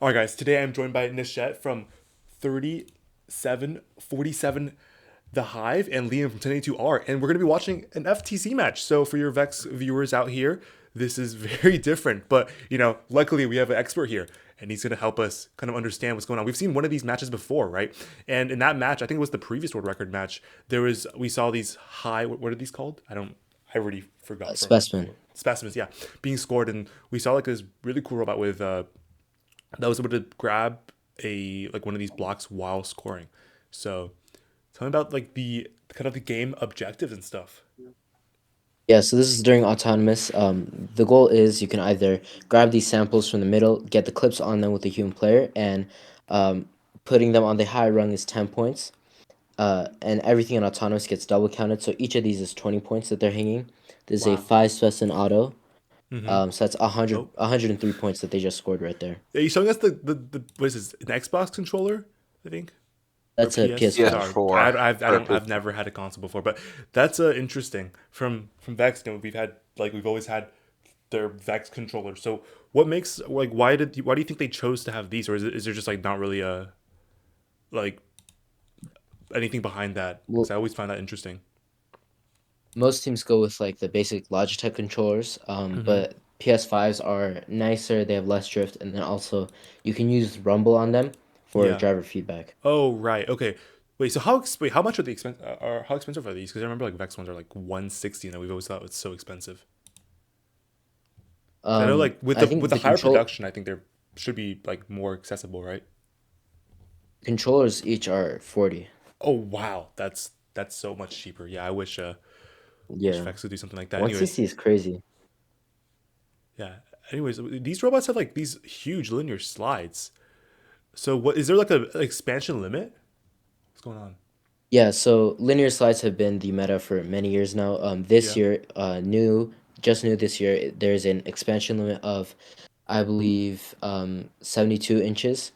All right, guys. Today I'm joined by Nishet from 3747 The Hive and Liam from 1082R, and we're going to be watching an FTC match. So for your Vex viewers out here, this is very different. But luckily we have an expert here, and he's going to help us kind of understand what's going on. We've seen one of these matches before, right? And in that match, I think it was the previous world record match. We saw these high. What are these called? I already forgot from Specimen. specimens. Yeah, being scored, and we saw like this really cool robot with that was able to grab a like one of these blocks while scoring. So tell me about like the kind of the game objectives and stuff. Yeah, so this is during autonomous. The goal is you can either grab these samples from the middle, get the clips on them with the human player, and um, putting them on the high rung is 10 points. And everything in autonomous gets double counted. So each of these is 20 points that they're hanging. There's a Wow. 5 specimen auto. Mm-hmm. So that's 100, Oh, 103 points that they just scored right there. are you showing us the what is this? An Xbox controller? I think or That's a PS. PS5. Sorry, PS4 I or don't I've PC. never had a console before, but that's interesting. From Vex, we've always had their Vex controller. So what makes like why do you think they chose to have these, or is there just like not really a like anything behind that? Because Well, I always find that interesting. most teams go with like the basic Logitech controllers, Mm-hmm. but PS5s are nicer, they have less drift, and then also you can use Rumble on them for Yeah. driver feedback. Oh right. Okay. Wait. So how much are the expense? Are how expensive are these? Because I remember like Vex ones are like 160, and we've always thought it's so expensive. So I know like I with think the the higher production, I think there should be like more accessible, right? controllers each are 40. Oh wow, that's so much cheaper. Yeah, I wish Yeah. Vex would do something like that. Anyways, 160 is crazy. yeah. Anyways, these robots have like these huge linear slides. So what is there like a an expansion limit? What's going on? Yeah, so linear slides have been the meta for many years now. This Yeah. year, just new this year, there's an expansion limit of, I believe, 72 inches.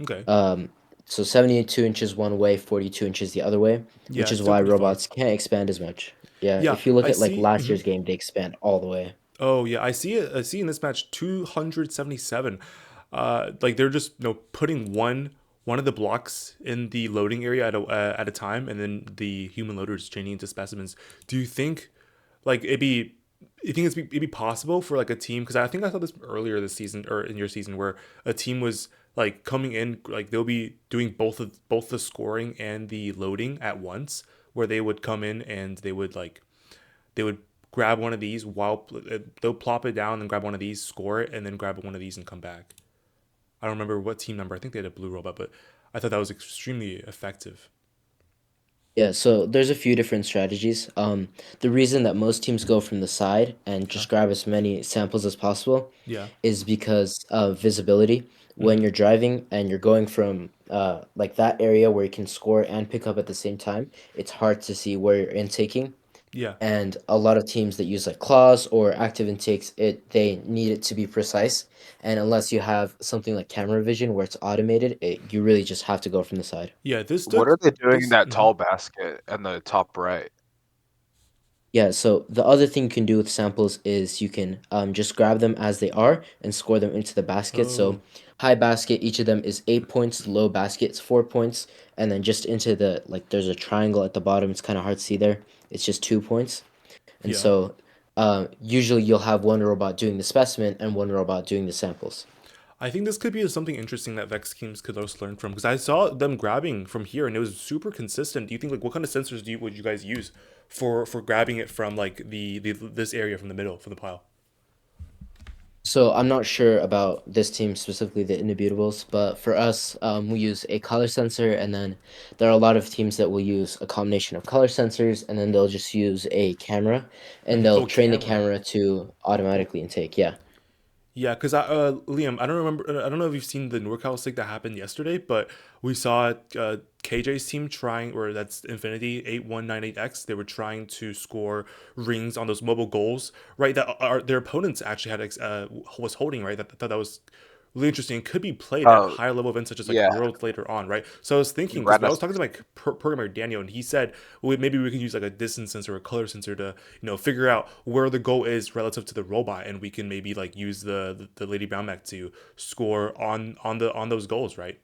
Okay. Um, so 72 inches one way, 42 inches the other way, Yeah, which it's is still why pretty far. robots can't expand as much. Yeah, Yeah, if you look I at like see. last Mhm. year's game, they expand all the way. Oh yeah, I see it. I see in this match 277. Like they're just putting one of the blocks in the loading area at a time, and then the human loader is changing into specimens. Do you think like it'd be possible for like a team? Because I think I saw this earlier this season or in your season where a team was like coming in like they'll be doing both the scoring and the loading at once, where they would come in and they would grab one of these while they'll plop it down and grab one of these, score it, and then grab one of these and come back. I don't remember what team number. I think they had a blue robot, but I thought that was extremely effective. Yeah, so there's a few different strategies. The reason that most teams go from the side and Yeah. just grab as many samples as possible Yeah. is because of visibility. When Mm-hmm. you're driving and you're going from like that area where you can score and pick up at the same time, it's hard to see where you're intaking. Yeah. And a lot of teams that use like claws or active intakes, they need it to be precise. And unless you have something like camera vision where it's automated, you really just have to go from the side. Yeah. This What took are they doing in this. that Mhm. tall basket in the top right? Yeah, so the other thing you can do with samples is you can just grab them as they are and score them into the basket. Oh. So high basket, each of them is 8 points. Low basket, it's 4 points, and then just into the like, there's a triangle at the bottom. It's kind of hard to see there. It's just 2 points, and Yeah. so usually you'll have one robot doing the specimen and one robot doing the samples. I think this could be something interesting that Vex teams could also learn from because I saw them grabbing from here and it was super consistent. Do you think like what kind of sensors would you guys use for grabbing it from like the this area from the middle from the pile? So I'm not sure about this team specifically, the Indubitables, but for us, we use a color sensor, and then there are a lot of teams that will use a combination of color sensors, and then they'll just use a camera, and Mhm. they'll Oh, train the camera. camera to automatically intake. Yeah. Yeah, because Liam, I don't remember. I don't know if you've seen the NorCal stick that happened yesterday, but we saw KJ's team trying, or that's Infinity 8198X. They were trying to score rings on those mobile goals, right? That their opponents actually was holding, right? That thought that was really interesting. It could be played at Oh, higher level events such as like yeah, Worlds later on, right? So I was thinking because I was talking to Renaissance. my programmer Daniel, and he said well, maybe we can use like a distance sensor or a color sensor to figure out where the goal is relative to the robot, and we can maybe like use the Lady Brown mech to score on those goals, right?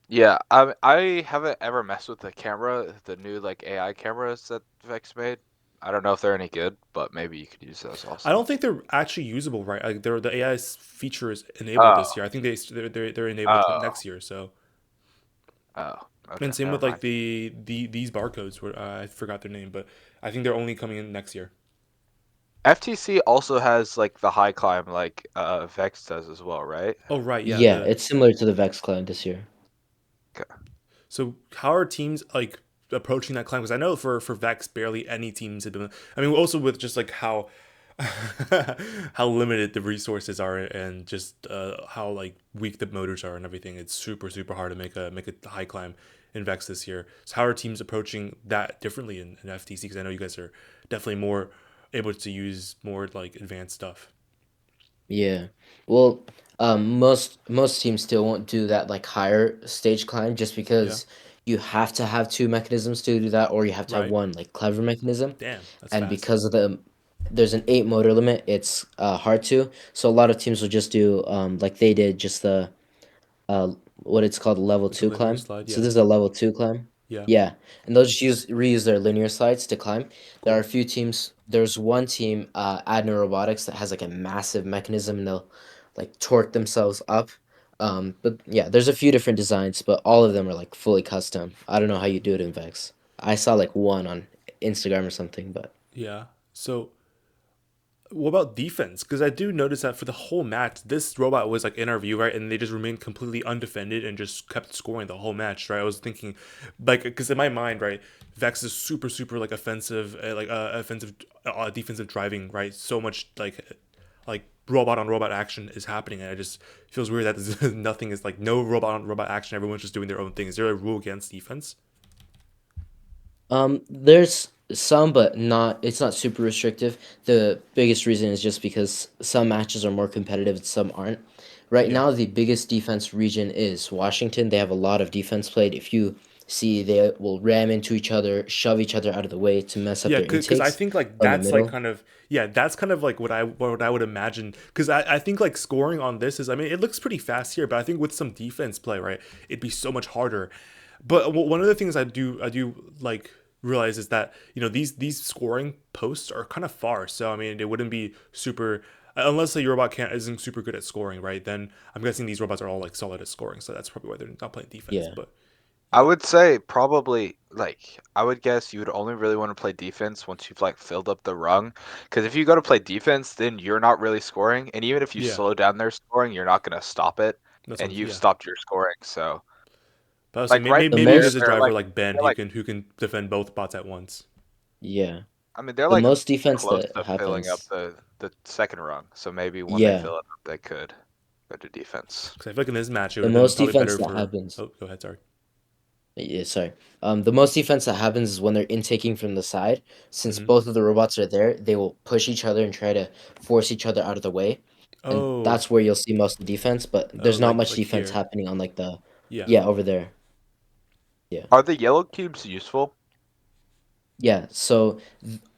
Yeah, I haven't ever messed with the camera, the new like AI cameras that Vex made. I don't know if they're any good, but maybe you could use those I also. don't think they're actually usable, right? Like they're the AI feature is enabled Oh, this year. I think they're enabled oh, next year. So oh. Okay, and same never with like mind. these barcodes. Where I forgot their name, but I think they're only coming in next year. FTC also has like the high climb like Vex does as well, right? Oh right, yeah. Yeah, The it's similar to the Vex clan this year. Okay. So how are teams like approaching that climb? Because I know for Vex, barely any teams have been. I mean, also with just like how how limited the resources are and just how like weak the motors are and everything. It's super hard to make a high climb in Vex this year. So how are teams approaching that differently in FTC? Because I know you guys are definitely more able to use more like advanced stuff. Yeah. Well, most teams still won't do that like higher stage climb just Yeah. because you have to have two mechanisms to do that, or you have to have Right. one like clever mechanism, Damn, that's and fast. because of there's an 8 motor limit, it's hard to. So a lot of teams will just do like they did just the what it's called level Like the two linear climb. slide. So Yeah. this is a level two climb. Yeah. Yeah, and they'll just reuse their linear slides to climb. There are Cool. a few teams. There's one team, Adner Robotics, that has like a massive mechanism, and they'll like torque themselves up. But yeah, there's a few different designs, but all of them are like fully custom. I don't know how you do it in Vex. I saw like one on Instagram or something, but Yeah. So what about defense? Because I do notice that for the whole match, this robot was like in our view, right? And they just remained completely undefended and just kept scoring the whole match, right? I was thinking, like, because in my mind, right, Vex is super like offensive, offensive, defensive driving, right? So much like robot on robot action is happening, and it just feels weird that nothing is like no robot on robot action. Everyone's just doing their own thing. Is there a rule against defense? there's some, but not. It's not super restrictive. The biggest reason is just because some matches are more competitive and some aren't. Right Yeah. now, the biggest defense region is Washington. They have a lot of defense played. If you see, they will ram into each other, shove each other out of the way to mess up Yeah, their because I intakes think like from the that's like middle. kind of yeah, that's kind of like what I would imagine. Because I think like scoring on this is I mean it looks pretty fast here, but I think with some defense play, right, it'd be so much harder. But one of the things I do like realize is that these scoring posts are kind of far. So I mean it wouldn't be super unless the robot can't isn't super good at scoring, right? Then I'm guessing these robots are all like solid at scoring. So that's probably why they're not playing defense. Yeah, But I yeah, would say probably like I would guess you would only really want to play defense once you've like filled up the rung. Because if you go to play defense, then you're not really scoring, and even if you yeah, slow down their scoring, you're not gonna stop it, that's and what you've yeah. stoed your scoring. So But I was saying like right the maybe there, there's a most. they're driver like like Ben they're like who can defend both bots at once. Yeah, I mean they're the like most defense close that to filling up happens. the second rung. So maybe when they Yeah, fill it up, they could go to defense. Because I feel like in this match it would the have been most probably defense better that for. happens. Oh, go ahead. Sorry. Yeah, sorry. The most defense that happens is when they're intaking from the side. Since Hmm. both of the robots are there, they will push each other and try to force each other out of the way, and Oh, that's where you'll see most of the defense. But oh, there's not much like defense here. happening on like the, Yeah. yeah, over there. Yeah, Are the yellow cubes useful? yeah. So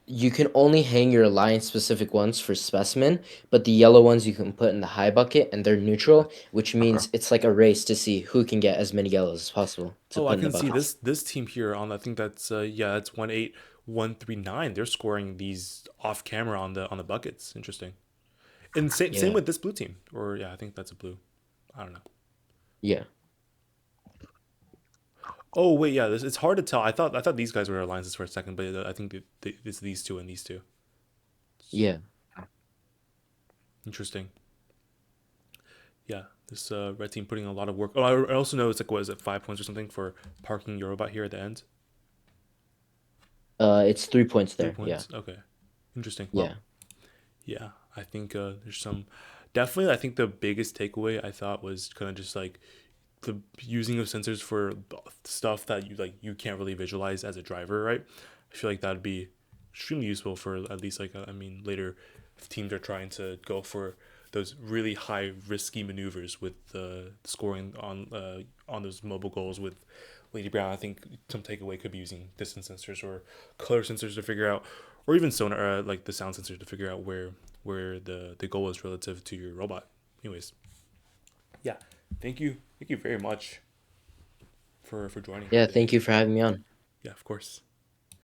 you can only hang your line specific ones for specimen, but the yellow ones you can put in the high bucket, and they're neutral, which Okay. means it's like a race to see who can get as many yellows as possible to Oh, I put in the can see buckets. this team here on. I think that's yeah, that's 18139. They're scoring these off camera on the buckets. Interesting. And same Yeah, with this blue team. Or yeah, I think that's a blue. I don't know. yeah, Oh wait, yeah. It's hard to tell. I thought these guys were alliances for a second, but I think it's these two and these two. yeah. Interesting. Yeah, this red team putting a lot of work. Oh, I also know it's like what is it 5 points or something for parking your robot here at the end. It's 3 points Three there. Yeah, points. Okay, interesting. Well, yeah. yeah, I think there's some definitely. I think the biggest takeaway I thought was kind of just like the using of sensors for stuff that you can't really visualize as a driver, right? I feel like that'd be extremely useful for at least like I mean later if teams are trying to go for those really high risky maneuvers with scoring on those mobile goals with Lady Brown. I think some takeaway could be using distance sensors or color sensors to figure out, or even sonar, like the sound sensors to figure out where the goal is relative to your robot. Anyways, yeah, thank you very much for joining Yeah, today. thank you for having me on. Yeah, of course.